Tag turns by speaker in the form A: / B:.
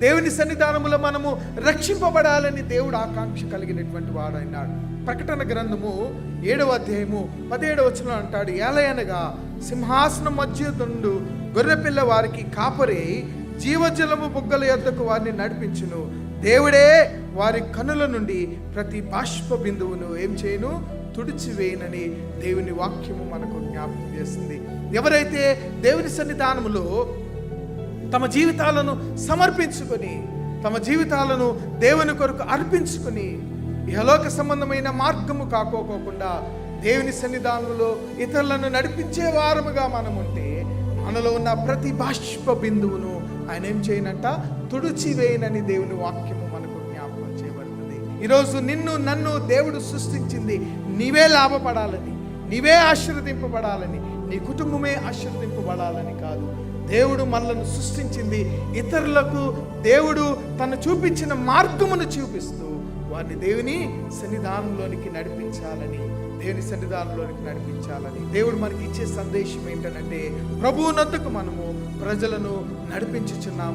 A: దేవుని సన్నిధానములో మనము రక్షింపబడాలని దేవుడు ఆకాంక్ష కలిగినటువంటి వాడు అయినాడు. ప్రకటన గ్రంథము 7వ అధ్యాయము 17వ వచనం అంటాడు, ఏలయనగా సింహాసనం మధ్య దుండు గొర్రెపిల్ల వారికి కాపరి జీవజలము బుగ్గల యొద్దకు వారిని నడిపించును. దేవుడే వారి కనుల నుండి ప్రతి బాష్ప బిందువును ఏం చేయను, తుడిచివేయనని దేవుని వాక్యము మనకు జ్ఞాపకం చేస్తుంది. ఎవరైతే దేవుని సన్నిధానములో తమ జీవితాలను సమర్పించుకొని, తమ జీవితాలను దేవుని కొరకు అర్పించుకొని, ఇహలోక సంబంధమైన మార్గము కాకోకుండా దేవుని సన్నిధానంలో ఇతరులను నడిపించే వారముగా మనం ఉంటే, మనలో ఉన్న ప్రతి బాష్ప బిందువును ఆయన ఏం చేయనంట, తుడిచివేయనని దేవుని వాక్యము మనకు జ్ఞాపకం చేయబడుతుంది. ఈరోజు నిన్ను నన్ను దేవుడు సృష్టించింది నీవే లాభపడాలని, నీవే ఆశీర్వదింపబడాలని, నీ కుటుంబమే ఆశీర్వదింపబడాలని కాదు. దేవుడు మనలను సృష్టించింది ఇతరులకు దేవుడు తను చూపించిన మార్గమును చూపిస్తూ వారిని దేవుని సన్నిధానంలోనికి నడిపించాలని, దేవుని సన్నిధానంలోనికి నడిపించాలని దేవుడు మనకి ఇచ్చే సందేశం ఏంటంటే, ప్రభువునొద్దకు మనము ప్రజలను నడిపించుచున్నామా?